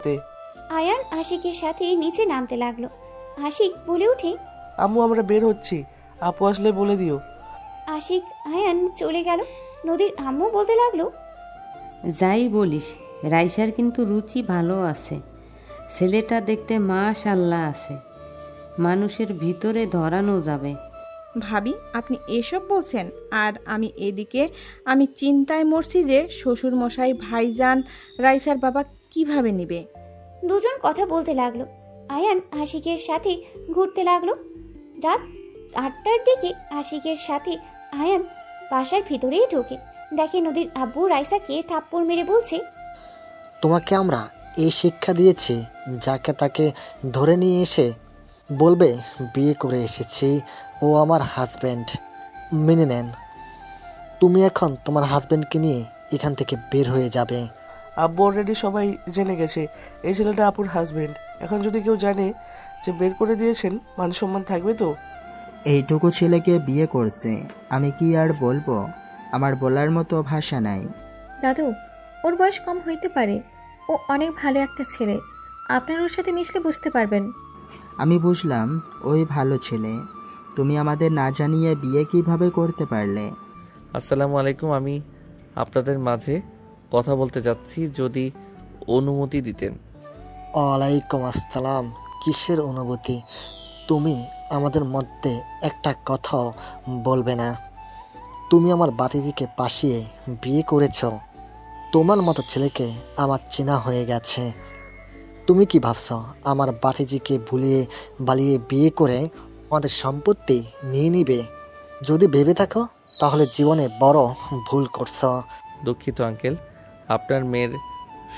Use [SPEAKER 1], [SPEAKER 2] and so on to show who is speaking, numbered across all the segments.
[SPEAKER 1] করতে।
[SPEAKER 2] আয়ান আশিকের সাথে নিচে নামতে লাগলো। আশিক বলে ওঠে,
[SPEAKER 1] আম্মু আমরা বের হচ্ছি, আপু আসলে বলে দিও।
[SPEAKER 2] আশিক আয়ান চলে গেল। নদীর আম্মু বলতে লাগলো,
[SPEAKER 3] যাই বলিস, রাইসার কিন্তু রুচি ভালো আছে। ছেলেটা দেখতে মাশাআল্লাহ আছে, মানুষের ভিতরে ধরানো যাবে।
[SPEAKER 4] ভাবি আপনি এসব বলছেন, আর আমি এদিকে আমি চিন্তায় মরছি যে শ্বশুর মশাই ভাইজান রাইসার বাবা কিভাবে নিবে।
[SPEAKER 2] দুজন কথা বলতে লাগলো। আয়ান আশিকের সাথে ঘুরতে লাগলো। রাত 8টার দিকে আশিকের সাথে আয়ান বাসার ভিতরেই ঢোকে। দেখে নদীর আব্বু রাইসাকে থাপ্পড় মেরে বলছে,
[SPEAKER 5] তোমাকে আমরা এই শিক্ষা দিয়েছি, যাকে তাকে ধরে নিয়ে এসে বলবে বিয়ে করে এসেছি, ও আমার হাজব্যান্ড, মেনে নেন। তুমি এখন তোমার হাজব্যান্ডকে নিয়ে এখান থেকে বের হয়ে যাবে।
[SPEAKER 1] আব্বু অলরেডি সবাই জেনে গেছে এই ছেলেটা আপুর হাজবেন্ড। এখন যদি কেউ জানে যে বের করে দিয়েছেন, মান সম্মান থাকবে তো?
[SPEAKER 6] এইটুকু ছেলেকে বিয়ে করছে, আমি কি আর বলবো? আমার বলার মতো ভাষা নাই।
[SPEAKER 7] দাদু, ওর বয়স কম হইতে পারে, ও অনেক ভালো একটা ছেলে, আপনার ওর সাথে মিশলে বুঝতে পারবেন।
[SPEAKER 6] আমি বুঝলাম ওই ভালো ছেলে, তুমি আমাদের না জানিয়ে বিয়ে কিভাবে করতে পারলে?
[SPEAKER 8] আসসালামু আলাইকুম, আমি আপনাদের মাঝে কথা বলতে যাচ্ছি, যদি অনুমতি দিতেন।
[SPEAKER 5] ওয়ালাইকুম আসসালাম। কিসের অনুভূতি? তুমি আমাদের মধ্যে একটা কথাও বলবে না? তুমি আমার বাতিদিকে পাশিয়ে বিয়ে করেছ। তোমার মতো ছেলেকে আমার চেনা হয়ে গেছে। তুমি কি ভাবছ আমার বাতিজিকে ভুলিয়ে বালিয়ে বিয়ে করে আমাদের সম্পত্তি নিয়ে নিবে? যদি ভেবে থাকো তাহলে জীবনে বড় ভুল করছ।
[SPEAKER 8] দুঃখিত আঙ্কেল, আপনার মেয়ের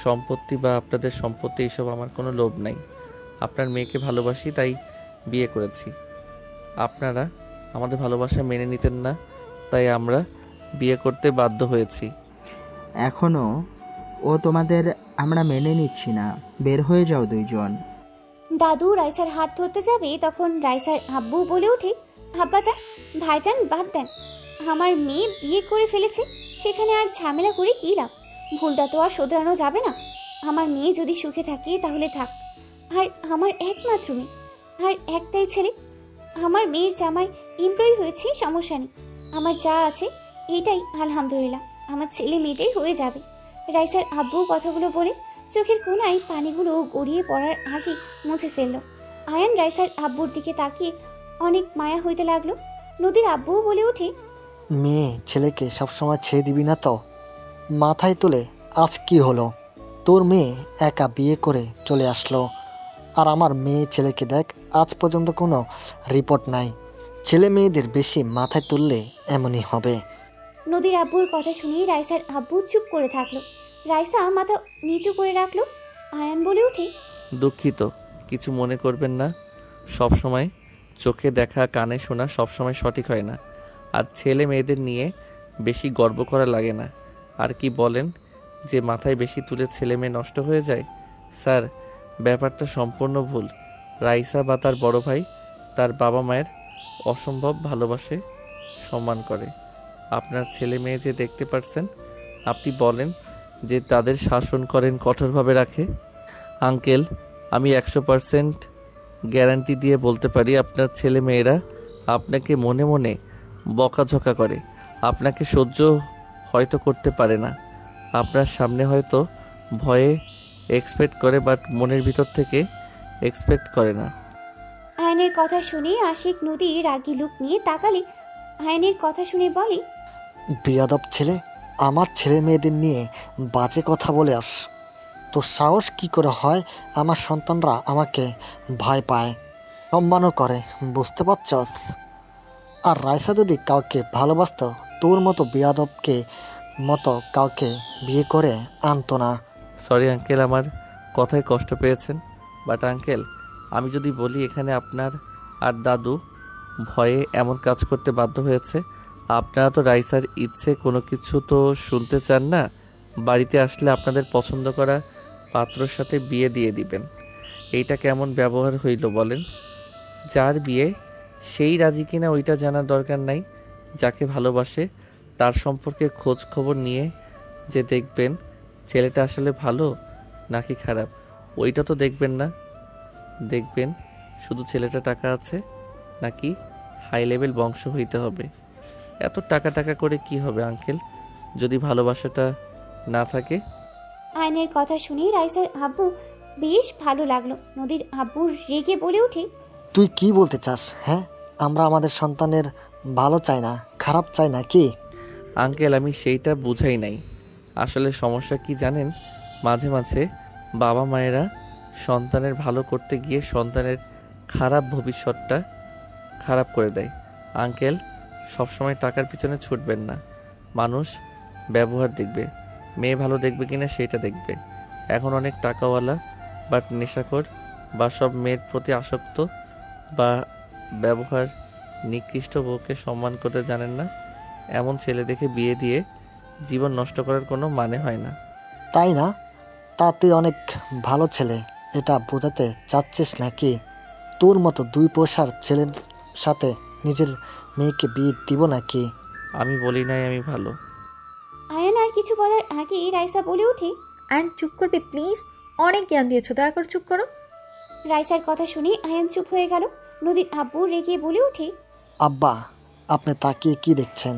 [SPEAKER 8] সম্পত্তি বা আপনাদের সম্পত্তি এসব আমার কোনো লোভ নাই। আপনার মেয়েকে ভালোবাসি তাই বিয়ে করেছি। আপনারা আমাদের ভালোবাসা মেনে নিতেন না, তাই আমরা বিয়ে করতে বাধ্য হয়েছি।
[SPEAKER 6] এখনো ও তোমাদের আমরা মেনে নিচ্ছি না, বের হয়ে যাও দুইজন।
[SPEAKER 2] দাদু রাইসার হাত ধরতে যাবে, তখন রাইসার আব্বু বলে ওঠে, আব্বাজান ভাইজান বাদ দেন, আমার মেয়ে বিয়ে করে ফেলেছে, সেখানে আর ঝামেলা করে কী লাভ? ভুলটা তো আর শোধরানো যাবে না। আমার মেয়ে যদি সুখে থাকে তাহলে থাক, আর আমার একমাত্র মেয়ে আর একটাই ছেলে। আমার মেয়ের জামাই এমপ্লয়ি হয়েছে, সমস্যা নেই, আমার যা আছে এটাই আলহামদুলিল্লাহ, আমার ছেলে মেয়েদের হয়ে যাবে। রাইসার আব্বু কথাগুলো বলে চোখের কোনায় পানিগুলো গড়িয়ে পড়ার আগে মুছে ফেলল। আয়ান রাইসার আব্বুর দিকে তাকিয়ে অনেক মায়া হইতে লাগলো। নদীর আব্বুও বলে ওঠে,
[SPEAKER 5] মেয়ে ছেলেকে সবসময় ছেড়ে দিবি না তো? মাথায় তোলে আজ কি হলো? তোর মেয়ে একা বিয়ে করে চলে আসলো, আর আমার মেয়ে ছেলেকে দেখ, আজ পর্যন্ত কোনো রিপোর্ট নাই। ছেলে মেয়েদের বেশি মাথায় তুললে এমনই হবে।
[SPEAKER 2] নদীর আব্বুর কথা শুনেই রাইসার আব্বু চুপ করে থাকলো। রাইসা মাথা নিচু করে রাখলো। আয়ান বলে ওঠে,
[SPEAKER 8] দুঃখিত, কিছু মনে করবেন না। সব সময় চোখে দেখা কানে শোনা সবসময় সঠিক হয় না, আর ছেলে মেয়েদের নিয়ে বেশি গর্ব করা লাগে না। আর কি বলেন যে মাথায় বেশি তুলে ছেলে মেয়ে নষ্ট হয়ে যায়? স্যার, ব্যাপারটা সম্পূর্ণ ভুল। রাইসা বা তার বড় ভাই তার বাবা মায়ের অসম্ভব ভালোবাসে, সম্মান করে। আপনার ছেলে মেয়ে যে দেখতে পারছেন, আপনি বলেন যে তাদের শাসন করেন, কঠোরভাবে রাখে। আঙ্কেল, আমি 100% গ্যারান্টি দিয়ে বলতে পারি আপনার ছেলে মেয়েরা আপনাকে মনে মনে বকাঝকা করে, আপনাকে সহ্য হয়তো করতে পারে না, আপনার সামনে হয়তো ভয়ে এক্সপেক্ট করে, বাট মনের ভিতর থেকে এক্সপেক্ট করে না।
[SPEAKER 2] আয়ানের কথা শুনে আশিক নদী রাগী লুক নিয়ে তাকালে আয়ানের কথা শুনে বলে,
[SPEAKER 5] বিয়াদব ছেলে, আমার ছেলে মেয়েদের নিয়ে বাজে কথা বলে আস। তোর সাহস কি করে হয় আমার সন্তানরা আমাকে ভয় পায়, সম্মানও করে, বুঝতে পারছস? আর রাইসা যদি কাউকে ভালোবাসত, তোর মতো বিয়াদবকে মতো কাউকে বিয়ে করে আনতো না।
[SPEAKER 8] সরি আঙ্কেল, আমার কথায় কষ্ট পেয়েছেন, বাট আঙ্কেল আমি যদি বলি এখানে আপনার আর দাদু ভয়ে এমন কাজ করতে বাধ্য হয়েছে। আপনারা তো রাইসার ইচ্ছে কোনো কিছু তো শুনতে চান না। বাড়িতে আসলে আপনাদের পছন্দ করা পাত্রর সাথে বিয়ে দিয়ে দিবেন। এইটা কেমন ব্যবহার হইল বলেন? যার বিয়ে সেই রাজি কিনা ওইটা জানার দরকার নাই। যাকে ভালোবাসে তার সম্পর্কে খোঁজ খবর নিয়ে যে দেখবেন ছেলেটা আসলে ভালো নাকি খারাপ, ওইটা তো দেখবেন না, দেখবেন শুধু ছেলেটা টাকা আছে নাকি হাই লেভেল বংশ হইতে হবে। এত টাকা টাকা করে কি হবে আঙ্কেল, যদি ভালোবাসাটা না থাকে?
[SPEAKER 2] আয়নের কথা শুনে রাইসার আব্বু বেশ ভালো লাগলো। নদীর আব্বু রেগে বলে ওঠে,
[SPEAKER 5] তুই কি বলতে চাস? হ্যাঁ, আমরা আমাদের সন্তানের ভালো চাই না, খারাপ চাই না কি?
[SPEAKER 8] আঙ্কেল আমি সেইটা বুঝাই নাই। আসলে সমস্যা কি জানেন, মাঝে মাঝে বাবা মায়েরা সন্তানের ভালো করতে গিয়ে সন্তানের খারাপ ভবিষ্যৎটা খারাপ করে দেয়। আঙ্কেল সবসময় টাকার পিছনে ছুটবেন না, মানুষ ব্যবহার দেখবে, মেয়ে ভালো দেখবে কিনা সেটা দেখবে। এখন অনেক টাকাওয়ালা বাট নেশাখোর বা সব মেয়ের প্রতি আসক্ত বা ব্যবহার নিকৃষ্ট বউকে সম্মান করতে জানেন না, এমন ছেলে দেখে বিয়ে দিয়ে জীবন নষ্ট করার কোনো মানে হয় না।
[SPEAKER 5] তাই না? তা তুই অনেক ভালো ছেলে, এটা বোঝাতে চাচ্ছিস নাকি? তোর মতো 2 পয়সার ছেলের সাথে নিজের মেয়েকে বিয়ে দিব নাকি?
[SPEAKER 8] আমি বলি নাই আমি ভালো।
[SPEAKER 2] আয়ান আর কিছু বলার আগেই রাইসা বলে ওঠে,
[SPEAKER 7] আয়ন চুপ করবি প্লিজ, অনেক জ্ঞান দিয়েছো, দয়া করে চুপ করো।
[SPEAKER 2] রাইসার কথা শুনে আয়ান চুপ হয়ে গেল। নদীর আব্বু রেগে বলে ওঠে,
[SPEAKER 5] আব্বা, আপনি তাকিয়ে কি দেখছেন?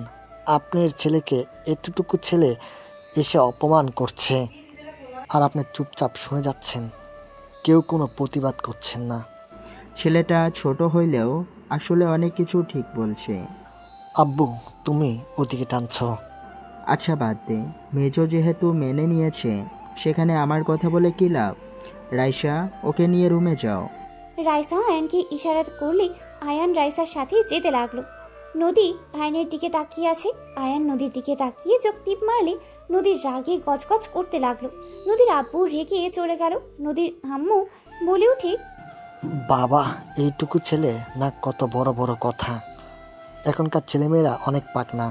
[SPEAKER 5] আপনার ছেলেকে এতটুকু ছেলে এসে অপমান করছে আর আপনি চুপচাপ শুনে যাচ্ছেন, কেউ কোনো প্রতিবাদ করছেন না।
[SPEAKER 6] ছেলেটা ছোট হইলেও আসলে অনেক কিছু ঠিক বলছে।
[SPEAKER 5] আব্বু, তুমি ওদিকে টানছো।
[SPEAKER 6] আচ্ছা বাদ দে, মেজো যেহেতু মেনে নিয়েছে সেখানে আমার কথা বলে কি লাভ? রাইসা, ওকে নিয়ে রুমে যাও।
[SPEAKER 2] রাইসা আয়ানকে ইশারা করলে আয়ান রাইসার সাথে যেতে লাগলো। নদী আয়নের দিকে তাকিয়ে আছে। আয়ান নদীর দিকে তাকিয়ে চোখ টিপ মারলে নদীর রাগে গজগজ করতে লাগলো। নদীর আব্বু রেগে চলে গেল। নদীর আম্মু বলে উঠে,
[SPEAKER 5] বাবা, এইটুকু ছেলে না কত বড় বড় কথা। এখনকার ছেলেমেয়েরা অনেক পাকনা।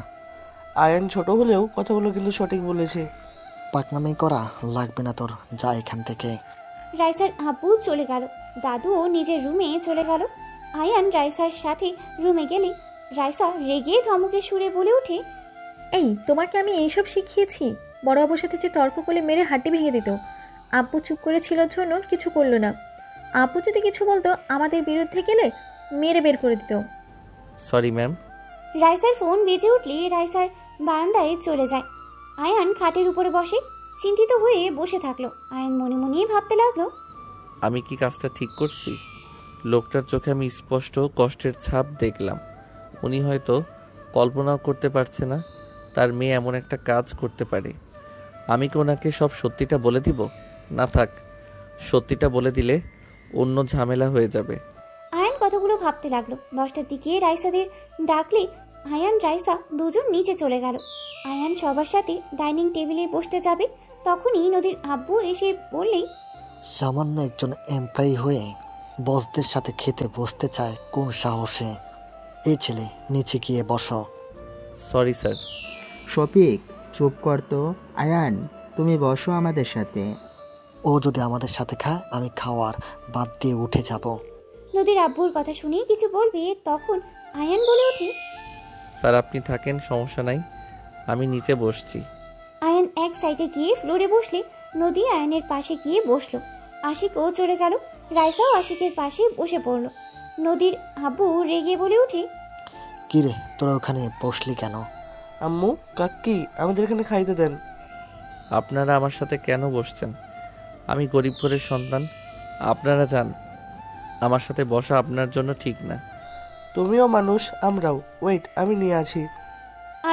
[SPEAKER 1] আয়ান ছোট হলেও কথাগুলো কিন্তু সঠিক বলেছে।
[SPEAKER 5] পাকনামি করা লাগবে না তোর, যা এখান থেকে।
[SPEAKER 2] রাইসার আব্বু চলে গেল। দাদুও নিজের রুমে চলে গেল। আয়ান রাইসার সাথে রুমে গেলে রাইসা রেগে ধমকে সুরে বলে ওঠে,
[SPEAKER 7] এই তোমাকে আমি এইসব শিখিয়েছি? বড় আব্বুর সাথে যে তর্ক করলে মেরে হাড্ডি ভেঙে দিত। আব্বু চুপ করেছিল জন্য কিছু করলো না। আব্বু যদি কিছু বলতো আমাদের বিরুদ্ধে গেলে মেরে বের করে দিত।
[SPEAKER 8] Sorry ma'am.
[SPEAKER 2] রাইসার ফোন বেজে উঠলে রাইসার বারান্দায় চলে যায়। আয়ান খাটের উপরে বসে চিন্তিত হয়ে বসে থাকলো। আয়ান মনে মনে ভাবতে লাগলো,
[SPEAKER 8] আমি কি কাজটা ঠিক করছি? লোকটার চোখে আমি স্পষ্ট কষ্টের ছাপ দেখলাম। উনি হয়তো কল্পনাও করতে পারছে না তার মেয়ে এমন একটা কাজ করতে পারে। আমি কি ওনাকে সব সত্যিটা বলে দিব? না থাক, সত্যিটা বলে দিলে অন্য ঝামেলা হয়ে যাবে।
[SPEAKER 2] আয়ান কথাগুলো ভাবতে লাগলো। 10টার দিকে রাইসাদের ডাকলে আয়ান রাইসা দুজন নিচে চলে গেল। আয়ান সবার সাথে ডাইনিং টেবিলে বসতে যাবে, তখনই নদীর আব্বু এসে বললেই,
[SPEAKER 5] সামান্য একজন এমপ্লয়ি হয়ে বসদের সাথে খেতে বসতে চায় কোন সাহসে? এই ছেলে, নিচে গিয়ে বসো।
[SPEAKER 8] Sorry sir.
[SPEAKER 6] শফিক, চুপ কর তো। আয়ান, তুমি বসো আমাদের সাথে।
[SPEAKER 5] ও যদি আমাদের সাথে খায়, আমি খাওয়ার বাদ দিয়ে উঠে যাব।
[SPEAKER 2] নদীর আব্বুর কথা শুনে কিছু বলবে, তখন আয়ান বলে ওঠে,
[SPEAKER 8] স্যার আপনি থাকেন, সমস্যা নাই, আমি নিচে বসছি।
[SPEAKER 2] আয়ান এক সাইডে গিয়ে ফ্লোরে বসলে নদী আয়ানের পাশে গিয়ে বসলো। আশিকও চলে গেল। রাইসাও আশিকের পাশে বসে পড়লো। নদীর আব্বু রেগে বলে ওঠে,
[SPEAKER 5] কিরে, তোরা ওখানে বসলি কেন?
[SPEAKER 1] আম্মু, কাকি, আমাদের এখানে খাইতে দেন।
[SPEAKER 8] আপনারা আমার সাথে কেন বসছেন? আমি গরিব ঘরের সন্তান, আপনারা যান। আমার সাথে বসা আপনার জন্য ঠিক না।
[SPEAKER 1] তুমিও মানুষ, আমরাও। ওয়েট, আমি নিয়ে আছি।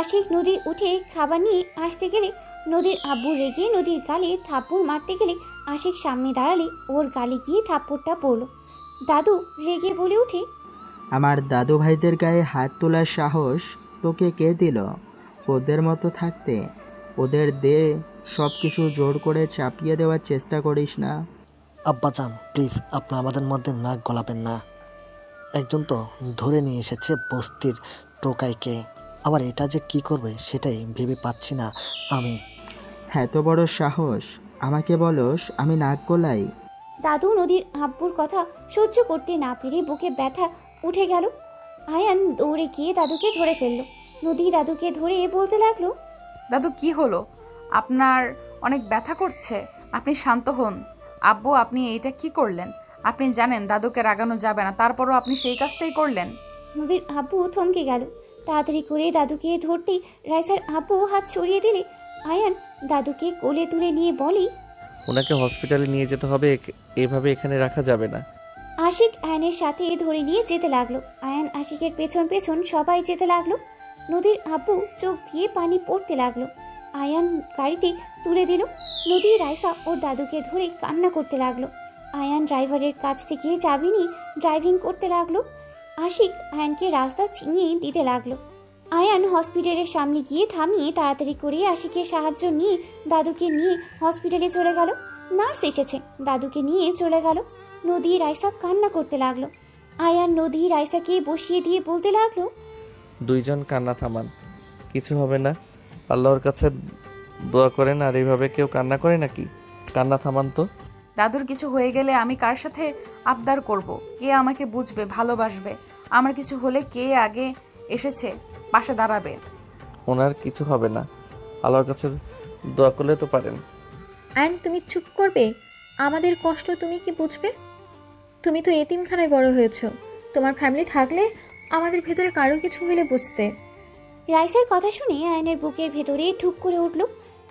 [SPEAKER 2] আশিক নদী উঠে খাবার নিয়ে আসতে গেলে নদীর আব্বু রেগে নদীর গালে থাপ্পড় মারতে গেলে আশিক সামনে দাঁড়ালে ওর গালে গিয়ে থাপ্পড়টা পড়লো। দাদু রেগে বলে ওঠে,
[SPEAKER 6] আমার দাদু ভাইদের গায়ে হাত তোলার সাহস তোকে কে দিল? ওদের মতো থাকতে ওদের দে সব কিছু জোর করে চাপিয়ে দেওয়ার চেষ্টা করিস না।
[SPEAKER 5] আব্বাজান, প্লিজ, আপনি আমাদের মধ্যে নাক গলাবেন না। একজন তো ধরে নিয়ে এসেছে বস্তির টোকাইকে, আবার এটা যে কি করবে সেটাই ভেবে পাচ্ছি না আমি।
[SPEAKER 6] এত বড় সাহস, আমাকে বলস আমি নাক গলাই?
[SPEAKER 2] দাদু নদীর আব্বুর কথা সহ্য করতে না পেরে বুকে ব্যথা উঠে গেল। আয়ান দৌড়ে গিয়ে দাদুকে ধরে ফেললো। নদী দাদুকে ধরে বলতে লাগলো,
[SPEAKER 9] দাদু কি হলো? আপনার অনেক ব্যথা করছে, আপনি শান্ত হন। আব্বু, আপনি এইটা কি করলেন? আপনি জানেন দাদুকে রাগানো যাবে না, তারপরও আপনি সেই কাজটাই করলেন।
[SPEAKER 2] নদীর আব্বু থমকে গেল। তাড়াতাড়ি করে দাদুকে ধরতেই রাইসার আব্বু হাত সরিয়ে দিলে আয়ান দাদুকে কোলে তুলে নিয়ে বলে,
[SPEAKER 8] ওনাকে হসপিটালে নিয়ে যেতে হবে, এভাবে এখানে রাখা যাবে না।
[SPEAKER 2] আশিক আয়ানের সাথে ধরে নিয়ে যেতে লাগলো। আয়ান আশিকের পেছন পেছন সবাই যেতে লাগলো। নদীর আব্বু চোখ দিয়ে পানি পড়তে লাগলো। আয়ান গাড়িতে তুলে দিল। নদী রাইসা ওর দাদুকে ধরে কান্না করতে লাগলো। আয়ান ড্রাইভারের কাছ থেকে চাবি নিয়ে ড্রাইভিং করতে লাগলো। আশিক আয়ানকে রাস্তা চিনিয়ে দিতে লাগলো। আয়ান হসপিটালের সামনে গিয়ে থামিয়ে তাড়াতাড়ি করে আশিকের সাহায্য নিয়ে দাদুকে নিয়ে হসপিটালে চলে গেল। নার্স এসেছে, দাদুকে নিয়ে চলে গেল। নদী রাইসা কান্না করতে লাগলো। আয়ান নদী রাইসাকে বসিয়ে দিয়ে বলতে লাগলো,
[SPEAKER 8] দুইজন কান্না থামান, কিছু হবে না। আল্লাহর কাছে দোয়া করেন, আর এইভাবে কেউ কান্না করে নাকি? কান্না থামান তো।
[SPEAKER 9] দাদুর কিছু হয়ে গেলে আমি কার সাথে আবদার করব? কে আমাকে বুঝবে, ভালোবাসবে? আমার কিছু হলে কে আগে এসেছে পাশে দাঁড়াবে?
[SPEAKER 8] ওনার কিছু হবে না, আল্লাহর কাছে দোয়া করলে তো পারেন।
[SPEAKER 7] আয়ন, তুমি চুপ করবে? আমাদের কষ্ট তুমি কি বুঝবে? তুমি তো এতিমখানায় বড় হয়েছো। তোমার ফ্যামিলি থাকলে আমাদের ভেতরে কারো কিছু হলে বুঝতে।
[SPEAKER 2] রাইসার কথা শুনে আয়ানের বুকের ভেতরে ঠুক করে উঠল।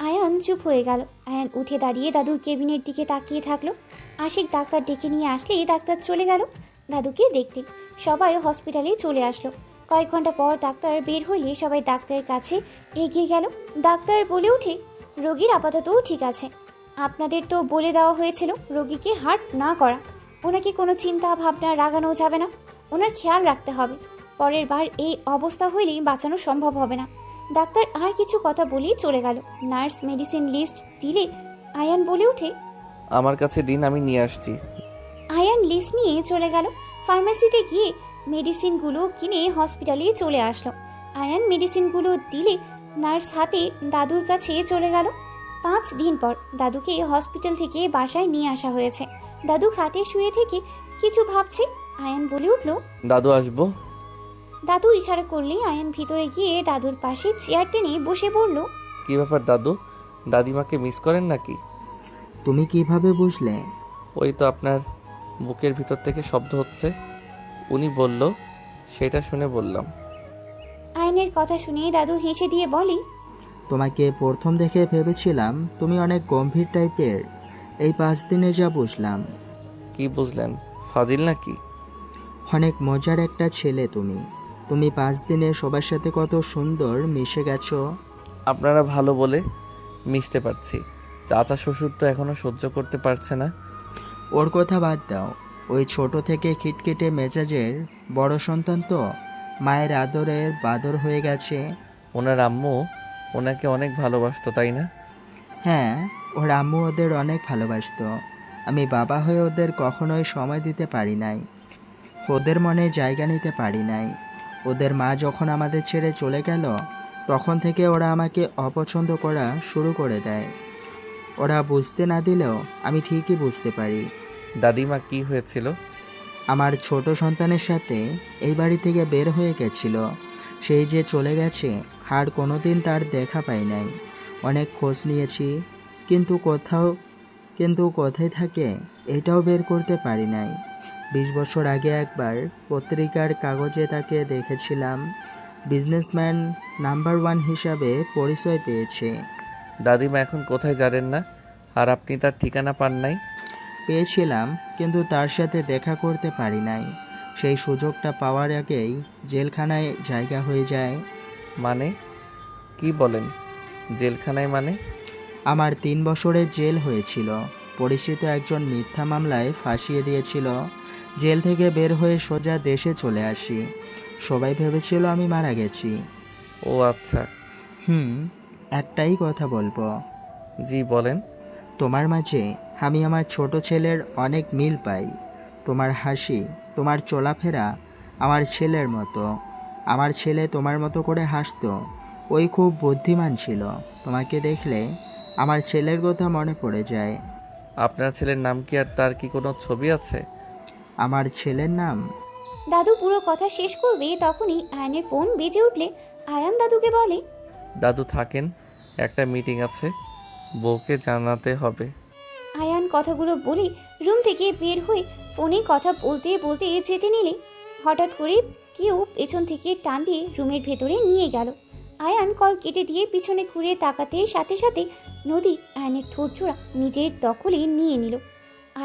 [SPEAKER 2] আয়ান চুপ হয়ে গেল। আয়ান উঠে দাঁড়িয়ে দাদুর কেবিনের দিকে তাকিয়ে থাকলো। আশিক ডাক্তার ডেকে নিয়ে আসলেই ডাক্তার চলে গেল দাদুকে দেখতে। সবাই হসপিটালে চলে আসলো। কয়েক ঘন্টা পর ডাক্তার বের হইলে সবাই ডাক্তারের কাছে এগিয়ে গেল। ডাক্তার বলে ওঠে, রোগীর আপাতত ঠিক আছে। আপনাদের তো বলে দেওয়া হয়েছিল রোগীকে হার্ট না করা। ওনাকে কোনো চিন্তা ভাবনা রাগানো যাবে না, ওনার খেয়াল রাখতে হবে। পরের বার এই অবস্থা হইলেই বাঁচানো সম্ভব হবে না। ডাক্তার আর কিছু কথা বলেই চলে গেল। নার্স মেডিসিন লিস্ট দিলে আয়ান বলে ওঠে,
[SPEAKER 8] আমার কাছে দিন, আমি নিয়ে আসছি।
[SPEAKER 2] আয়ান লিস্ট নিয়ে চলে গেল। ফার্মেসিতে গিয়ে মেডিসিনগুলো কিনে হসপিটালে চলে আসলো। আয়ান মেডিসিনগুলো দিলে নার্স হাতে দাদুর কাছে চলে গেল। 5 দিন পর দাদুকে হসপিটাল থেকে বাসায় নিয়ে আসা হয়েছে। দাদু খাটে শুয়ে থেকে কিছু ভাবছে। আয়ান বলে উঠল,
[SPEAKER 8] দাদু আসবো।
[SPEAKER 2] দাদু ইশারা করলে আয়ান ভিতরে গিয়ে দাদুর পাশে চেয়ার টেনে বসে পড়ল।
[SPEAKER 8] কি ব্যাপার দাদু, দাদিমাকে মিস করেন নাকি?
[SPEAKER 6] তুমি কিভাবে বুঝলে?
[SPEAKER 8] ওই তো আপনার বুকের ভিতর থেকে শব্দ হচ্ছে, উনি বলল, সেটা শুনে বললাম।
[SPEAKER 2] আয়ানের কথা শুনে দাদু হেসে দিয়ে বলে,
[SPEAKER 6] তোমাকে প্রথম দেখে ভেবেছিলাম তুমি অনেক গম্ভীর টাইপের। এই 5 দিনে যা বুঝলাম।
[SPEAKER 8] কি বুঝলেন? ফাজিল নাকি?
[SPEAKER 6] অনেক মজার একটা ছেলে তুমি। তুমি 5 দিনে সবার সাথে কত সুন্দর মিশে গেছো।
[SPEAKER 8] আপনারা ভালো বলে মিশতে পারছি, চাচা শ্বশুর তো এখনো সহ্য করতে পারছে না।
[SPEAKER 6] ওর কথা বাদ দাও। ওই ছোট থেকে খিটখিটে মেজাজের বড় সন্তান তো মায়ের আদরের বাদর হয়ে গেছে।
[SPEAKER 8] ওনার আম্মু ওনাকে অনেক ভালোবাসতো, তাই না?
[SPEAKER 6] হ্যাঁ, ওর আম্মু ওদের অনেক ভালোবাসতো। আমি বাবা হয়ে ওদের কখনোই সময় দিতে পারি নাই, ওদের মনে জায়গা নিতে পারি নাই। ওদের মা যখন আমাদের ছেড়ে চলে গেল, তখন থেকে ওরা আমাকে অপছন্দ করা শুরু করে দেয়। ওরা বুঝতে না দিলেও আমি ঠিকই বুঝতে পারি।
[SPEAKER 8] দাদিমা কি হয়েছিল?
[SPEAKER 6] আমার ছোট সন্তানের সাথে এই বাড়ি থেকে বের হয়ে গেছিল। সেই যে চলে গেছে, আর কোনোদিন তার দেখা পাই নাই। অনেক খোঁজ নিয়েছি, কিন্তু কোথায় থাকে এটাও বের করতে পারি নাই। 20 বছর আগে একবার পত্রিকার কাগজে তাকে দেখেছিলাম। বিজনেসম্যান নাম্বার 1 হিসাবে পরিচয় পেয়েছে।
[SPEAKER 8] দাদিমা এখন কোথায় জানেন না, আর আপনি তার ঠিকানা পান নাই?
[SPEAKER 6] পেয়েছিলাম, কিন্তু তার সাথে দেখা করতে পারি নাই। সেই সুযোগটা পাওয়ার আগেই জেলখানায় জায়গা হয়ে যায়।
[SPEAKER 8] মানে কি বলেন? জেলখানায় মানে?
[SPEAKER 6] আমার 3 বছরের জেল হয়েছিল। পরিচিত একজন মিথ্যা মামলায় ফাঁসিয়ে দিয়েছিল। জেল থেকে বের হয়ে সোজা দেশে চলে আসি। সবাই ভেবেছিল আমি মারা গেছি।
[SPEAKER 8] ও আচ্ছা।
[SPEAKER 6] একটাই কথা বলবো।
[SPEAKER 8] জি বলেন।
[SPEAKER 6] তোমার মাঝে আমি আমার ছোট ছেলের অনেক মিল পাই। তোমার হাসি, তোমার চলাফেরা আমার ছেলের মতো। আমার ছেলে তোমার মতো করে হাসতো। ওই খুব বুদ্ধিমান ছিল। তোমাকে দেখলে আমার ছেলের কথা মনে পড়ে যায়।
[SPEAKER 8] আপনার ছেলের নাম কি, আর তার কি কোনো ছবি আছে?
[SPEAKER 6] আমার ছেলের নাম?
[SPEAKER 2] দাদু পুরো কথা শেষ করবে তখনই আয়ানের ফোন বেজে উঠলে আয়ান দাদুকে বলে,
[SPEAKER 8] দাদু থাকেন, একটা মিটিং আছে, বউকে জানাতে হবে।
[SPEAKER 2] আয়ান আয়ান কথাগুলো বলে রুম থেকে বের হয়ে ফোনে কথা বলতে বলতে যেতে নিলে হঠাৎ করে কেউ পেছন থেকে টান দিয়ে রুমের ভেতরে নিয়ে গেল। আয়ান কল কেটে দিয়ে পিছনে ঘুরে তাকাতে সাথে সাথে নদী আয়ানের ঠোঁটজোড়া নিজের দখলে নিয়ে নিল।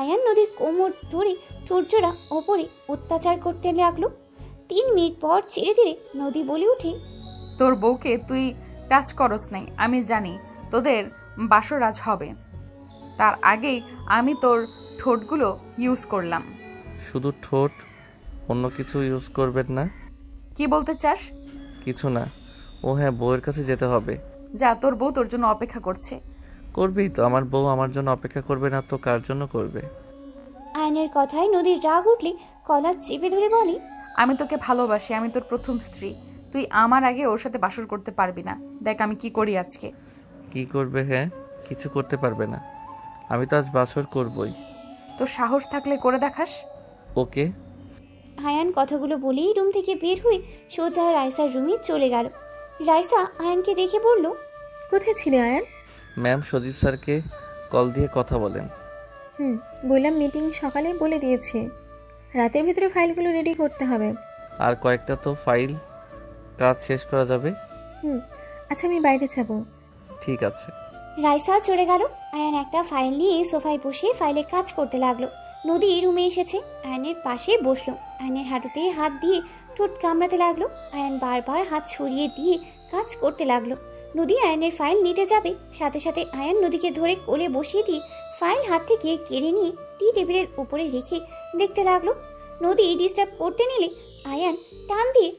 [SPEAKER 2] আয়ান নদীর কোমর ধরে ঠোঁটজোড়া ওপরে অত্যাচার করতে লাগলো। 3 মিনিট পর ছেড়ে দিলে নদী বলে উঠে,
[SPEAKER 9] তোর বউকে তুই টাচ করস নাই, আমি জানি তোদের বাসর আজ হবে। তার আগেই আমি তোর ঠোঁটগুলো ইউজ করলাম।
[SPEAKER 8] শুধু ঠোঁট, অন্য কিছু ইউজ করবেন না?
[SPEAKER 9] কি বলতে চাস?
[SPEAKER 8] কিছু না। ও হ্যাঁ, বউয়ের কাছে যেতে হবে।
[SPEAKER 9] যা, তোর বউ তোর জন্য অপেক্ষা করছে।
[SPEAKER 8] করবেই তো। আমার বউ আমার জন্য অপেক্ষা করবে না তো কার জন্য করবে?
[SPEAKER 2] আয়নের কথায় নদীর রাগ উঠলে কলার চেপে ধরে বলে,
[SPEAKER 9] আমি তোকে ভালোবাসি, আমি তোর প্রথম স্ত্রী। তুই আমার আগে ওর সাথে বাসর করতে পারবি না। দেখ আমি কি করি আজকে।
[SPEAKER 8] কি করবে? হ্যাঁ, কিছু করতে পারবে না। আমি তো আজ বাসর করবই।
[SPEAKER 9] তোর সাহস থাকলে করে দেখাস।
[SPEAKER 8] ওকে।
[SPEAKER 2] আয়ান কথাগুলো বলেই রুম থেকে বের হয়ে সোজা রাইসার রুমে চলে গেল। রাইসা আয়ানকে দেখে বলল,
[SPEAKER 7] কোথায় ছিলে আয়ান?
[SPEAKER 8] ম্যাম, সদীপ স্যারকে কল দিয়ে কথা বলেন।
[SPEAKER 7] বললাম মিটিং সকালে বলে দিয়েছে, রাতের ভিতরে ফাইলগুলো রেডি করতে হবে।
[SPEAKER 8] আর কয়েকটা তো ফাইল কাজ শেষ করা যাবে।
[SPEAKER 7] আচ্ছা আমি বাইরে যাব।
[SPEAKER 8] ঠিক আছে।
[SPEAKER 2] রাইসা চলে গেল। আয়ান একটা ফাইল নিয়ে সোফায় বসে ফাইলে কাজ করতে লাগলো। নদী রুমে এসেছে, আয়ানের পাশে বসলো। আয়ানের হাঁটুতে হাত দিয়ে ঠোঁট কামড়াতে লাগলো। আয়ান বারবার হাত সরিয়ে দিয়ে কাজ করতে লাগলো। নদী আয়ানের ফাইল নিতে যাবে, সাথে সাথে আয়ান নদীকে ধরে কোলে বসিয়ে দিয়ে ফাইল হাত থেকে কেড়ে নিয়ে টি টেবিলের উপরে রেখে দেখতে লাগলো। নদী ডিস্টার্ব করতে নিলে আয়ান টান দিয়ে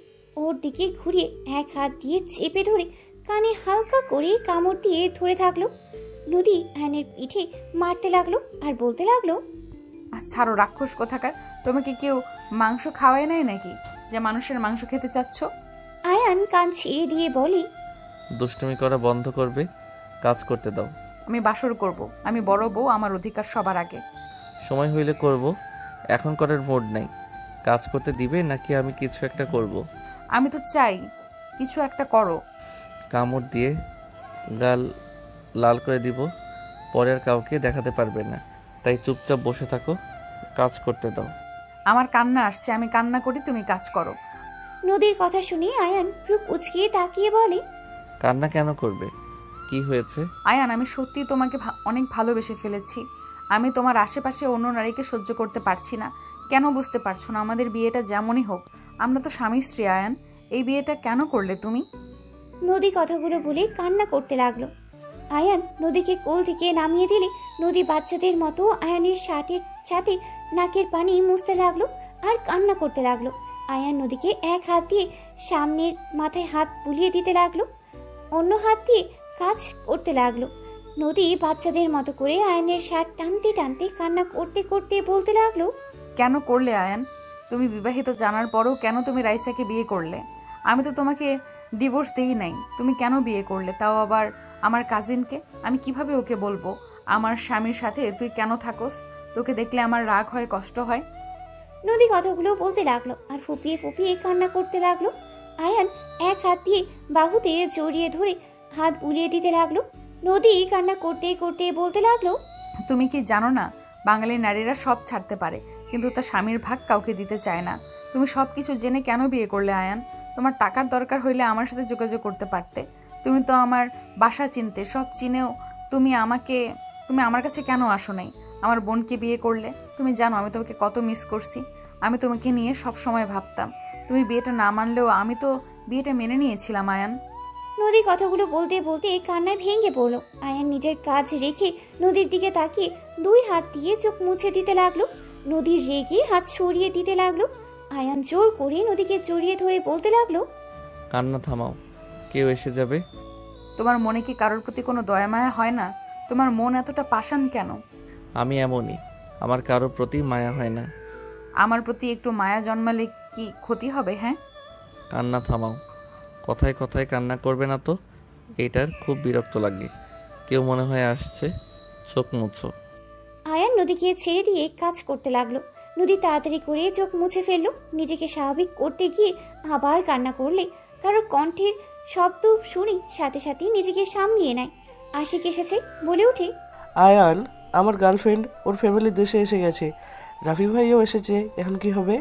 [SPEAKER 2] ওর দিকে ঘুরিয়ে এক হাত দিয়ে চেপে ধরে কানে হালকা করে কামড় দিয়ে ধরে থাকলো। নদী আয়ানের পিঠে মারতে লাগলো আর বলতে লাগলো,
[SPEAKER 9] ছাড়ো রাক্ষস কোথাকার। তোমাকে কেউ মাংস খাওয়ায় নাই নাকি যে মানুষের মাংস খেতে চাচ্ছ?
[SPEAKER 2] আয়ান কান ছিঁড়ে দিয়ে বলি,
[SPEAKER 8] দুষ্টুমি করা বন্ধ করবে, কাজ করতে দাও।
[SPEAKER 9] আমি বাসর করব, আমি বড় বউ, আমার অধিকার সবার আগে।
[SPEAKER 8] সময় হইলে করব, এখন করার মুড নাই। কাজ করতে দিবে নাকি আমি কিছু একটা করব?
[SPEAKER 9] আমি তো চাই কিছু একটা করো।
[SPEAKER 8] কামড় দিয়ে গাল লাল করে দিব, পরে আর কাউকে দেখাতে পারবে না। তাই চুপচাপ বসে থাকো, কাজ করতে দাও।
[SPEAKER 9] আমার কান্না আসছে, আমি কান্না করি, তুমি কাজ করো।
[SPEAKER 2] নদীর কথা শুনে আয়ান ভ্রু কুঁচকিয়ে তাকিয়ে বলে,
[SPEAKER 8] কান্না কেন করবে? কি হয়েছে?
[SPEAKER 9] আয়ান, আমি সত্যি তোমাকে অনেক ভালোবেসে ফেলেছি। আমি তোমার আশেপাশে অন্য নারীকে সহ্য করতে পারছি না। কেন বুঝতে পারছো না? আমাদের বিয়েটা যেমনই হোক, আমরা তো স্বামী স্ত্রী। আয়ান, এই বিয়েটা কেন করলে তুমি?
[SPEAKER 2] নদী কথাগুলো বলে কান্না করতে লাগলো। আয়ান নদীকে কোল থেকে নামিয়ে দিলে নদী বাচ্চাদের মতো আয়ানের শার্টের সাথে নাকের পানি মুছতে লাগলো আর কান্না করতে লাগলো। আয়ান নদীকে এক হাত দিয়ে সামনের মাথায় হাত বুলিয়ে দিতে লাগলো, অন্য হাত দিয়ে কাজ করতে লাগলো। নদী বাচ্চাদের মতো করে আয়ানের শার্ট টানতে টানতে কান্না করতে করতে বলতে লাগলো,
[SPEAKER 9] কেন করলে আয়ান? তুমি বিবাহিত জানার পরও কেন তুমি রাইসাকে বিয়ে করলে? আমি তো তোমাকে ডিভোর্স দেই নাই, তুমি কেন বিয়ে করলে? তাও আবার আমার কাজিনকে। আমি কিভাবে ওকে বলবো আমার স্বামীর সাথে তুই কেন থাকোস? তোকে দেখলে আমার রাগ হয়, কষ্ট হয়।
[SPEAKER 2] নদী কথাগুলো বলতে লাগলো আর ফুপিয়ে ফুপিয়ে কান্না করতে লাগলো। আয়ান এক হাত দিয়ে বাহুতে জড়িয়ে ধরে হাত বুলিয়ে দিতে লাগলো। নদী কান্না করতে করতে বলতে লাগলো,
[SPEAKER 9] তুমি কি জানো না, বাঙালি নারীরা সব ছাড়তে পারে কিন্তু তার স্বামীর ভাগ কাউকে দিতে চায় না। তুমি সব কিছু জেনে কেন বিয়ে করলে আয়ান? তোমার টাকার দরকার হইলে আমার সাথে যোগাযোগ করতে পারতে। তুমি তো আমার বাসা চিনতে, সব চিনেও তুমি আমার কাছে কেন আসো নাই? আমার বোনকে বিয়ে করলে। তুমি জানো আমি তোমাকে কত মিস করছি। আমি তোমাকে নিয়ে সব সময় ভাবতাম। তুমি বিয়েটা না মানলেও আমি তো বিয়েটা মেনে নিয়েছিলাম আয়ান।
[SPEAKER 2] নদী কথাগুলো বলতে বলতে কান্নায় ভেঙে পড়লো। আয়ান নিজের কাজ রেখে নদীর দিকে তাকিয়ে 2 হাত দিয়ে চোখ মুছে দিতে লাগলো। নদীর রেগে হাত সরিয়ে দিতে লাগলো। আয়ান জোর করে নদীকে জড়িয়ে ধরে বলতে লাগলো,
[SPEAKER 8] কান্না থামাও, কেউ এসে যাবে।
[SPEAKER 9] তোমার মনে কি কারোর প্রতি কোনো দয়া মায়া হয় না? তোমার মন এতটা পাষাণ কেন?
[SPEAKER 8] আমি এমনই, আমার কারোর প্রতি মায়া হয় না।
[SPEAKER 9] আমার প্রতি একটু মায়া জন্মালে কি ক্ষতি হবে? হ্যাঁ,
[SPEAKER 8] কান্না থামাও, কথায় কথায় কান্না করবে না তো। এইটার খুব বিরক্ত লাগে। কেউ মনে হয় আসছে, চোখ মুছো।
[SPEAKER 2] আয়ান নদীকে ছেড়ে দিয়ে কাজ করতে লাগলো। নদী তাড়াতাড়ি করে চোখ মুছে ফেললো। নিজেকে স্বাভাবিক করতে গিয়ে আবার কান্না করলে কারোর কণ্ঠের শব্দ শুনে সাথে সাথে নিজেকে সামলিয়ে নেয়। আশিক এসেছে বলে ওঠে,
[SPEAKER 1] আয়ান, আমার গার্লফ্রেন্ড ওর ফ্যামিলির দেশে এসে গেছে, রাফি ভাইও এসেছে, এখন কি হবে?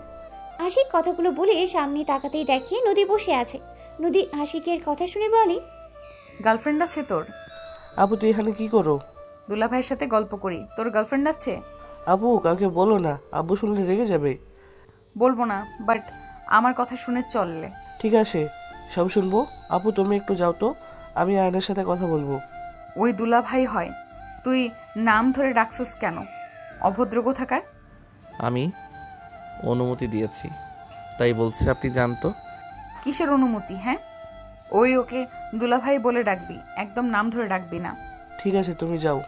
[SPEAKER 2] আশিক কথাগুলো বলে সামনে তাকাতেই দেখে নদী বসে আছে। নদী আশিকের কথা শুনে বলে,
[SPEAKER 9] গার্লফ্রেন্ড আছে তোর?
[SPEAKER 1] আপু তুই এখানে কি করো?
[SPEAKER 9] দুলা ভাইয়ের সাথে গল্প করি। তোর গার্লফ্রেন্ড আছে?
[SPEAKER 1] আপু কাউকে বলো না, আব্বু শুনলে রেগে যাবে।
[SPEAKER 9] বলবো না, বাট আমার কথা শুনে চললে।
[SPEAKER 1] ঠিক আছে, সব শুনবো। আপু তুমি একটু যাও তো, আমি আয়নের সাথে কথা বলবো।
[SPEAKER 9] ওই দুলা ভাই হয়? তুই নাম ধরে ডাকছিস কেন? অভদ্র কোথাকার।
[SPEAKER 8] আমি অনুমতি দিয়েছি, তাই বলছে আপনি জানতো।
[SPEAKER 9] কিসের অনুমতি? হ্যাঁ, ওকে দুলা ভাই বলে ডাকবি, একদম নাম ধরে ডাকবি না।
[SPEAKER 1] ঠিক আছে তুমি যাও।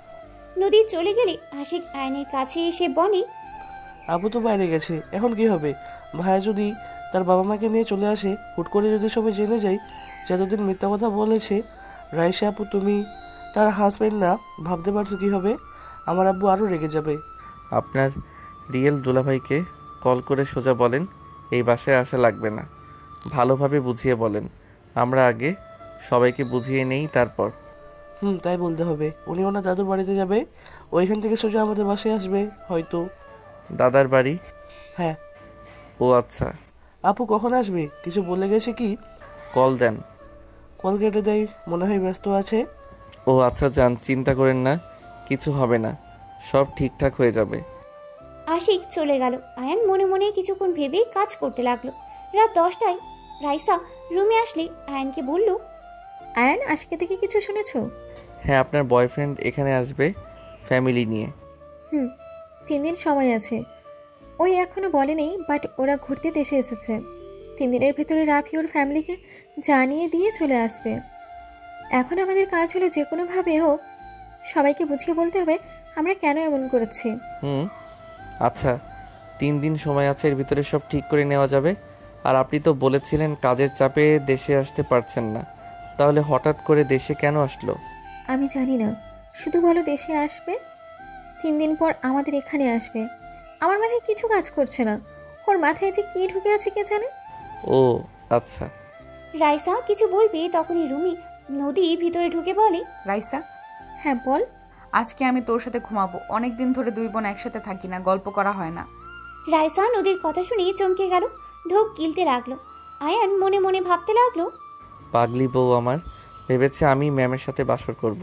[SPEAKER 2] নদী চলে গেলে আশিক আয়নের কাছে এসে বলে,
[SPEAKER 1] আপু তো বাইরে গেছে, এখন কি হবে? ভাইয়া যদি তার বাবা মাকে নিয়ে চলে আসে, হুট করে যদি সবাই জেনে যায় যে এতদিন মিথ্যা কথা বলেছে রাইসা আপু তুমি তার হাজবেন্ড না, ভাবতে পারছো কি হবে? আমার আব্বু আরও রেগে যাবে।
[SPEAKER 8] আপনার রিয়েল দুলাভাইকে কল করে সোজা বলেন এই বাসায় আসা লাগবে না, ভালোভাবে বুঝিয়ে বলেন। আমরা আগে সবাইকে বুঝিয়ে নেই, তারপর।
[SPEAKER 1] তাই বলতে হবে। উনি ওনার দাদুর বাড়িতে যাবে, ওইখান থেকে সোজা আমাদের বাসায় আসবে হয়তো।
[SPEAKER 8] দাদার বাড়ি?
[SPEAKER 1] হ্যাঁ।
[SPEAKER 8] ও আচ্ছা।
[SPEAKER 1] আপু কখন আসবে, কিছু বলে গেছে কি?
[SPEAKER 8] কল দেন।
[SPEAKER 1] কল কেটে দেয়, মনে হয় ব্যস্ত আছে।
[SPEAKER 8] ও আচ্ছা যান, চিন্তা করেন না, কিছু হবে না, সব ঠিকঠাক হয়ে যাবে।
[SPEAKER 2] আশিক চলে গেল। আয়ান মনে মনে কিছুক্ষণ ভেবে কাজ করতে লাগলো। রাত 10টায় রাইসা রুমে আসলে আয়ানকে বলল,
[SPEAKER 7] আয়ান, আজকে থেকে কিছু শুনেছো?
[SPEAKER 8] হ্যাঁ, আপনার বয়ফ্রেন্ড এখানে আসবে ফ্যামিলি নিয়ে।
[SPEAKER 7] 3 দিন সময় আছে। ওই এখনো বলেনি, বাট ওরা ঘুরতে দেশে এসেছে। 3 দিনের ভেতরে রাফি ওর ফ্যামিলিকে জানিয়ে দিয়ে চলে আসবে। এখন আমাদের কাজ হলো যে কোনোভাবে হোক সবাইকে বুঝিয়ে বলতে হবে আমরা কেন এমন করেছি।
[SPEAKER 8] আচ্ছা, 3 দিন সময় আছে, এর ভিতরে সব ঠিক করে নেওয়া যাবে। আর আপনি তো বলেছিলেন কাজের চাপে দেশে আসতে পারছেন না, তাহলে হঠাৎ করে দেশে কেন আসলো?
[SPEAKER 7] আমি জানি না, শুধু বলো দেশে আসবে, 3 দিন পর আমাদের এখানে আসবে। আমার মাথায় কিছু কাজ করছে না, ওর মাথায় যে কি ঢুকে আছে কে জানে।
[SPEAKER 8] ও আচ্ছা।
[SPEAKER 2] রাইসা কিছু বলবে তখনই রুমি নদী ভিতরে ঢুকে বলে,
[SPEAKER 9] রাইসা,
[SPEAKER 7] হ্যাঁ বল।
[SPEAKER 9] আজকে আমি তোর সাথে ঘুমাবো। অনেক দিন ধরে দুই বোন একসাথে থাকি না, গল্প করা হয় না।
[SPEAKER 2] রাইসা নদীর কথা শুনে চমকে গেল, ঢোক গিলতে লাগলো। আয়ান মনে মনে ভাবতে লাগলো,
[SPEAKER 8] পাগলি বউ আমার, ভেবেছে আমি ম্যামের সাথে বাসর করব।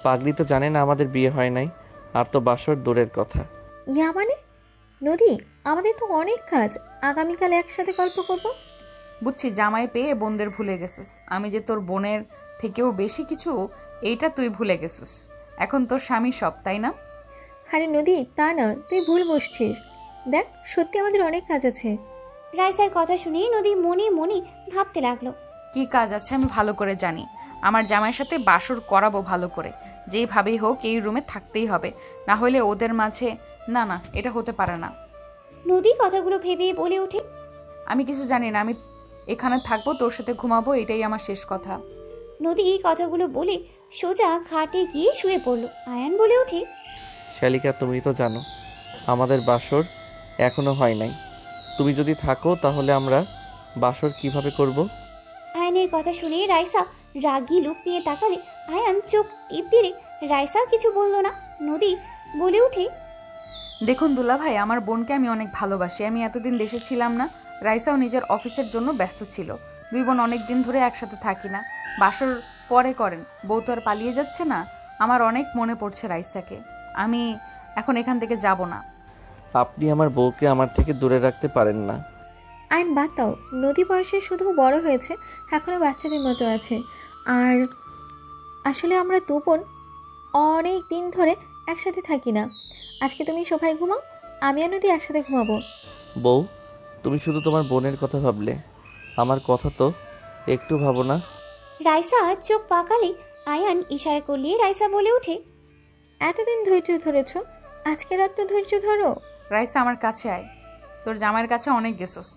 [SPEAKER 8] পাগলি তো জানে না আমাদের বিয়ে হয় নাই, আর তো বাসর দূরের কথা।
[SPEAKER 7] ইয়া মানে? নদী, আমাদের তো অনেক কাজ, আগামীকাল একসাথে গল্প করব।
[SPEAKER 9] বুঝছি, জামাই পেয়ে বোনদের ভুলে গেছিস। আমি যে তোর বোনের থেকেও বেশি কিছু, এইটা তুই ভুলে গেছিস। এখন তোর স্বামী সব, তাই না?
[SPEAKER 7] আরে নদী, তা না, তুই ভুল বসছিস। দেখ, সত্যি আমাদের অনেক কাজ আছে।
[SPEAKER 2] রাইসার কথা শুনে নদী মনে মনে ভাবতে লাগলো,
[SPEAKER 9] কি কাজ আছে আমি ভালো করে জানি। আমার জামাইয়ের সাথে বাসর করাবো ভালো করে, যেইভাবেই হোক এই রুমে থাকতেই হবে, না হলে ওদের মাঝে না না, এটা হতে পারে না।
[SPEAKER 2] নদী কথাগুলো ভেবে বলে ওঠে,
[SPEAKER 9] আমি কিছু জানি না, আমি এখানে থাকবো, তোর সাথে ঘুমাবো, এটাই আমার শেষ কথা।
[SPEAKER 2] নদী কথাগুলো বলে সোজা খাটে গিয়ে শুয়ে পড়লো। আয়ান বলে ওঠে,
[SPEAKER 8] শালিকা তুমি তো জানো আমাদের বাসর এখনো হয় নাই, তুমি যদি থাকো তাহলে আমরা বাসর কিভাবে করব?
[SPEAKER 2] আয়ানের কথা শুনে রাইসা রাগী লুক নিয়ে তাকালে আয়ান চোখ টিপ দিলে রাইসা কিছু বলল না। নদী বলে ওঠে,
[SPEAKER 9] দেখুন দুলা ভাই, আমার বোনকে আমি অনেক ভালোবাসি। আমি এতদিন দেশে ছিলাম না, রাইসাও নিজের অফিসের জন্য ব্যস্ত ছিল। দুই বোন অনেক দিন ধরে একসাথে থাকি না, বাসর পরে করেন। বউ তো আর পালিয়ে যাচ্ছে না। আমার অনেক মনে পড়ছে রাইসাকে। আমি এখন এখান থেকে যাব না।
[SPEAKER 8] আপনি আমার বউকে আমার থেকে দূরে রাখতে পারেন না।
[SPEAKER 7] আইন বাদ দাও, নদী বয়সে শুধু বড় হয়েছে, এখনও বাচ্চাদের মতো আছে। আর আসলে আমরা দু বোন অনেক দিন ধরে একসাথে থাকি না। আজকে তুমি সোফায় ঘুমাও, আমি আর নদী একসাথে ঘুমাবো।
[SPEAKER 8] বউ, তুমি শুধু তোমার বোনের কথা ভাবলে, আমার কথা তো একটু ভাবো না।
[SPEAKER 2] রাইসা চোখ পাকালে আয়ান ইশারা করলে রাইসা বলে ওঠে,
[SPEAKER 7] এতদিন ধৈর্য ধরেছ, আজকে রাত তো ধৈর্য ধরো।
[SPEAKER 9] রাইসা আমার কাছে আয়, তোর জামাইয়ের কাছে অনেক গেছস।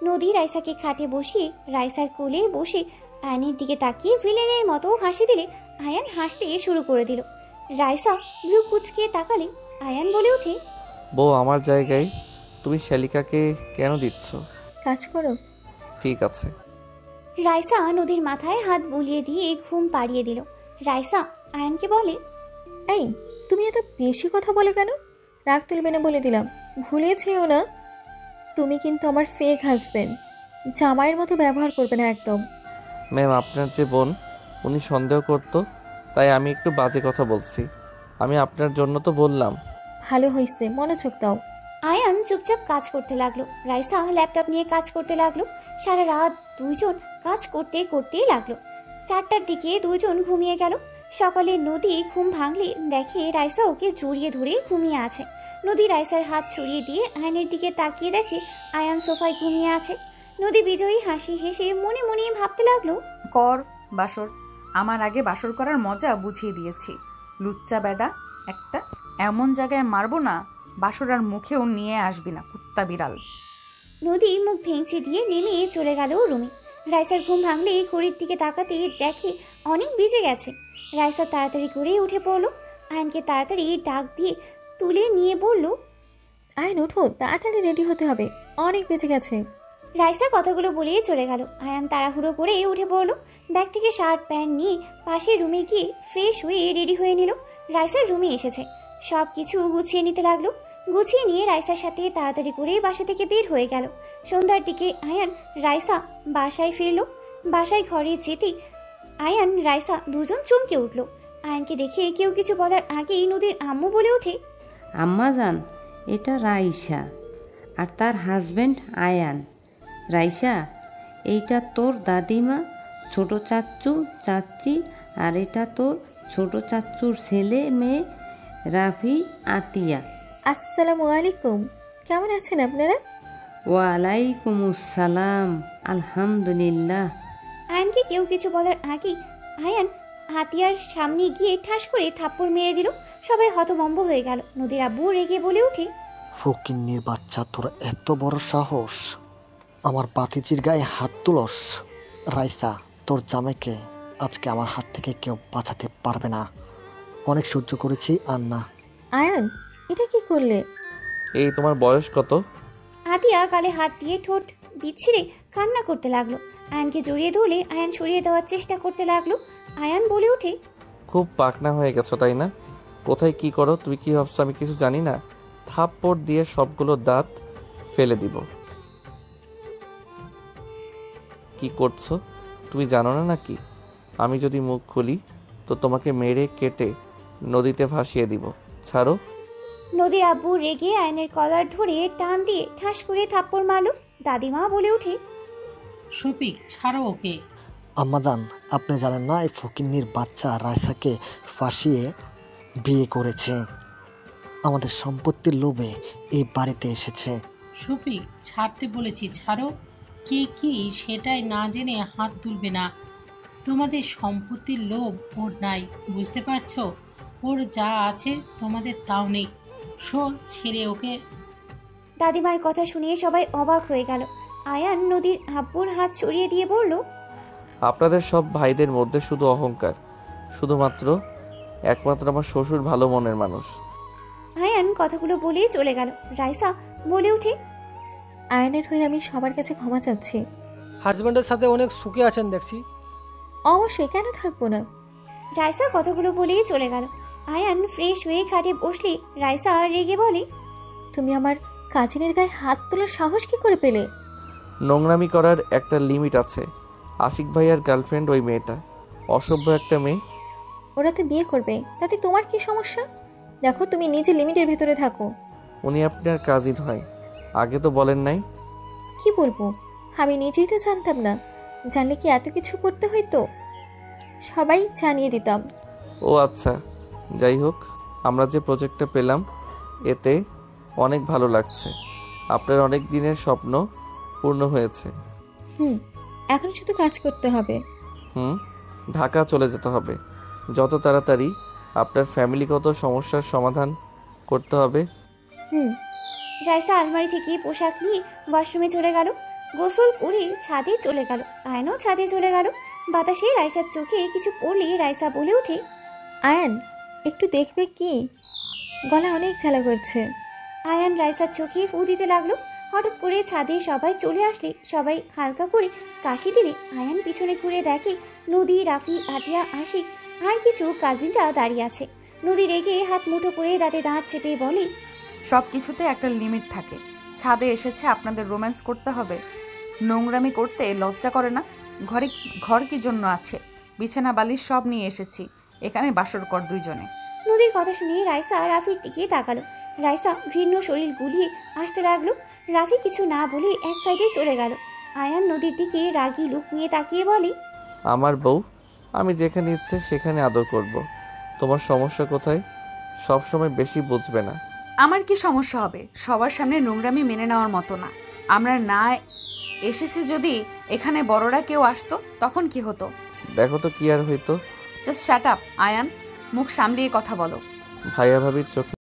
[SPEAKER 2] নদী রাইসাকে খাটে বসিয়ে রাইসার কোলে বসে আয়ানের দিকে তাকিয়ে ভিলেনের মতো হাসি দিলে আয়ান হাসতে শুরু করে দিল। রাইসা ভ্রু কুচকে তাকালে আয়ান বলে ওঠে,
[SPEAKER 8] বউ আমার জায়গায় তুমি শালিকাকে কেন দিচ্ছ?
[SPEAKER 7] কাজ করো।
[SPEAKER 8] ঠিক আছে।
[SPEAKER 2] রাইসা নদীর মাথায় হাত বুলিয়ে দিয়ে ঘুম পাড়িয়ে দিল। রাইসা আয়ানকে বলে,
[SPEAKER 7] এই তুমি এত বেশি কথা বলে কেন? রাগ তুলবে না বলে দিলাম, ভুলে যেও না। তুমি কিন্তু আমার ফেক হাজবেন্ড, জামাইয়ের মতো ব্যবহার করবে না একদম।
[SPEAKER 8] ম্যাম, আপনার যে বোন, উনি সন্দেহ করতো, তাই আমি একটু বাজে কথা বলছি। আমি আপনার জন্য তো বললাম।
[SPEAKER 7] ভালো হয়েছে, মনোযোগ দাও।
[SPEAKER 2] আয়ান চুপচাপ কাজ করতে লাগলো। রাইসা ল্যাপটপ নিয়ে কাজ করতে লাগলো। সারা রাত দুইজন কাজ করতেই লাগলো। 4টার দিকে দুজন ঘুমিয়ে গেল। সকালে নদী ঘুম ভাঙলে দেখে রাইসা ওকে জড়িয়ে ধরে ঘুমিয়ে আছে। নদী রাইসার হাত সরিয়ে দিয়ে আয়নের দিকে তাকিয়ে দেখে আয়ান সোফায় ঘুমিয়ে আছে। নদী বিজয়ী হাসি হেসে মনে মনে ভাবতে লাগলো,
[SPEAKER 9] কর বাসর, আমার আগে বাসর করার মজা বুঝিয়ে দিয়েছি। লুচ্চা বেডা একটা, এমন জায়গায় মারবো না বাসর আর মুখেও নিয়ে আসবি না, কুত্তা বিড়াল।
[SPEAKER 2] নদী মুখ ভেঙচি দিয়ে নেমে চলে গেল রুমে। রাইসার ঘুম ভাঙলে ঘড়ির দিকে তাকাতে দেখে অনেক বেজে গেছে। রাইসা তাড়াতাড়ি করে উঠে পড়লো। আয়নকে তাড়াতাড়ি ডাক দিয়ে তুলে নিয়ে বলল,
[SPEAKER 7] আয়ন ওঠো, তাড়াতাড়ি রেডি হতে হবে, অনেক বেঁচে গেছে।
[SPEAKER 2] রাইসা কথাগুলো বলেই চলে গেল। আয়ান তাড়াহুড়ো করে উঠে পড়লো। ব্যাগ থেকে শার্ট প্যান্ট নিয়ে পাশের রুমে গিয়ে ফ্রেশ হয়ে রেডি হয়ে নিল। রাইসার রুমে এসেছে, সব কিছু গুছিয়ে নিতে লাগলো। গুছিয়ে নিয়ে রাইসার সাথে তাড়াতাড়ি করে বাসা থেকে বের হয়ে গেল। সন্ধ্যার দিকে আয়ান রাইসা বাসায় ফিরল। বাসায় ঘরে যেতেই আয়ান রাইসা দুজন চমকে উঠল। আয়ানকে দেখে কেউ কিছু বলার আগেই নদীর আম্মু বলে ওঠে,
[SPEAKER 3] আম্মা জান, এটা রাইসা আর তার হাজবেন্ড আয়ান। রাইসা, এইটা তোর দাদিমা, ছোট চাচ্চু চাচ্চি, আর এটা তোর ছোট চাচ্চুর ছেলে মেয়ে রাফি আতিয়া।
[SPEAKER 7] আসসালামু আলাইকুম, কেমন আছেন আপনারা?
[SPEAKER 3] ওয়ালাইকুম আসসালাম, আলহামদুলিল্লাহ।
[SPEAKER 2] আয়ানকে কেউ কিছু বলার আগেই আয়ান হাতিয়ার সামনে গিয়ে ঠাস করে থাপ্পড় মেরে দিল। সবাই হতভম্ব হয়ে গেল। নদীর আব্বু রেগে বলে ওঠে,
[SPEAKER 5] ফকিন্নির বাচ্চা, তোর এত বড় সাহস, আমার বাতিজির গায়ে হাত তুলস? রাইসা, তোর জামাইকে আজকে আমার হাত থেকে কেউ বাঁচাতে পারবে না। অনেক সহ্য করেছি, আর না।
[SPEAKER 7] আয়ান, এটা কি করলে?
[SPEAKER 8] এই তোমার বয়স কত?
[SPEAKER 2] আতিয়া গালে হাত দিয়ে ঠোঁট বিচ্ছিরে কান্না করতে লাগলো। আয়ানকে জড়িয়ে ধরলে আয়ান সরিয়ে দেওয়ার চেষ্টা করতে লাগলো। আয়ান বলে ওঠে,
[SPEAKER 8] খুব পাকনা হয়ে গেছো তাই না? কোথায় কি করো তুমি? কি ভাবছো আমি কিছু জানি না? থাপ্পড় দিয়ে সবগুলো দাঁত ফেলে দিব। কি করছো তুমি জানো না নাকি? আমি যদি মুখ খুলি তো তোমাকে মেরে কেটে নদীতে ভাসিয়ে দিব। ছাড়ো।
[SPEAKER 2] নদীর আব্বু রেগে আয়নের কলার ধরে টান দিয়ে ঠাস করে থাপ্পড় মারলো। দাদিমা বলে ওঠে,
[SPEAKER 10] শফিক, ছাড়ো ওকে।
[SPEAKER 5] আম্মাজান, আপনি জানেন না এই ফকিন্নির বাচ্চা রাইসাকে ফাঁসিয়ে বিয়ে করেছে। আমাদের সম্পত্তির লোভে এই বাড়িতে এসেছে।
[SPEAKER 10] শফিক, ছাড়তে বলেছি, ছাড়ো। কে কি সেটাই না জেনে হাত তুলবে না। তোমাদের সম্পত্তির লোভ ওর নাই, বুঝতে পারছো? ওর যা আছে তোমাদের তাও নেই। ছেড়ে ওকে।
[SPEAKER 2] দাদিমার কথা শুনিয়ে সবাই অবাক হয়ে গেল। আয়ান নদীর আব্বুর হাত সরিয়ে দিয়ে বলল,
[SPEAKER 8] আপনাদের সব ভাইদের মধ্যে শুধু অহংকার, শুধুমাত্র একমাত্র আমার শ্বশুর ভালো মনের মানুষ।
[SPEAKER 2] আয়ান কথাগুলো বলেই চলে গেল। রাইসা বলে ওঠে,
[SPEAKER 7] আয়নের হয়ে আমি সবার কাছে ক্ষমা চাচ্ছি।
[SPEAKER 11] হাজব্যান্ডের সাথে অনেক সুখে আছেন দেখছি।
[SPEAKER 7] অবশ্যই, কেন থাকবো না।
[SPEAKER 2] রাইসা কথাগুলো বলেই চলে গেল। আয়ান ফ্রেশ হয়ে খাটে বসলে রাইসা রেগে বলে,
[SPEAKER 7] তুমি আমার কাজিনের গায়ে হাত তোলার সাহস কি করে পেলে?
[SPEAKER 8] নোংরামি করার একটা লিমিট আছে। আশিক ভাইয়ার গার্লফ্রেন্ড ওই মেয়েটা, অসভ্য একটা মেয়ে।
[SPEAKER 7] ওরা তো বিয়ে করবে, তাতে তোমার কি সমস্যা? দেখো, তুমি নিজে লিমিটের ভেতরে থাকো।
[SPEAKER 8] উনি আপনার কাজিন হয়, আগে তো বলেন নাই।
[SPEAKER 7] কি বলবো, আমি নিজেই তো জানতাম না। জানলে কি এত কিছু করতে হইতো? সবাই জানিয়ে দিতাম।
[SPEAKER 8] ও আচ্ছা, যাই হোক, আমরা যে প্রজেক্টটা পেলাম এতে অনেক ভালো লাগছে। আপনার অনেক দিনের স্বপ্ন পূর্ণ হয়েছে।
[SPEAKER 7] এখন শুধু কাজ করতে হবে।
[SPEAKER 8] ঢাকা চলে যেতে হবে যত তাড়াতাড়ি। আপনার ফ্যামিলিগত সমস্যার সমাধান করতে হবে।
[SPEAKER 2] রাইসা আলমারি থেকে পোশাক নিয়ে ওয়াশরুমে চলে গেল। গোসল করে ছাদে চলে গেল। আয়নও ছাদে চলে গেল। বাতাসে রাইসার চোখে কিছু পড়লে রাইসা বলে ওঠে,
[SPEAKER 7] আয়ান, একটু দেখবে কি? গলা অনেক জ্বালা করছে।
[SPEAKER 2] আয়ান রাইসার চোখে ফু দিতে লাগলো। হঠাৎ করে ছাদে সবাই চলে আসলে সবাই হালকা করে কাশি দিলে আয়ান পিছনে ঘুরে দেখে নদী, রাফি, আতিয়া, আশিক আর কিছু কাজিনরা দাঁড়িয়ে আছে। নদী রেগে হাত মুঠো করে দাঁতে দাঁত চেপে বলে,
[SPEAKER 9] সব কিছুতে একটা লিমিট থাকে। ছাদে এসেছে আপনাদের রোম্যান্স করতে হবে, নোংরামি করতে লজ্জা করে না? ঘর কি জন্য আছে? বিছানা বালিশ সব নিয়ে এসেছি, এখানে বাসর কর দুইজনে।
[SPEAKER 2] নদীর কথা শুনে রাইসা রাফির দিকে তাকালো। রাইসা ঘৃণ্য শরীর গুলিয়ে আসতে লাগলো। রাফি কিছু না বলে এক সাইডে চলে গেল। আয়ান নদীর দিকে রাগী লুক নিয়ে তাকিয়ে বলে,
[SPEAKER 8] আমার বউ, আমি যেখানে ইচ্ছে সেখানে আদর করব। তোমার সমস্যা কোথায়? সব সময় বেশি বুঝবে না।
[SPEAKER 9] আমার কি সমস্যা হবে? সবার সামনে নোংরামি মেনে নেওয়ার মতো না। আমরা না এসেছি, যদি এখানে বড়রা কেউ আসতো তখন কি হতো?
[SPEAKER 8] দেখো তো কি আর হইতো।
[SPEAKER 9] জাস্ট শ্যাট আপ আয়ান, মুখ সামলিয়ে কথা বলো।
[SPEAKER 8] ভাইয়া ভাবির চোখে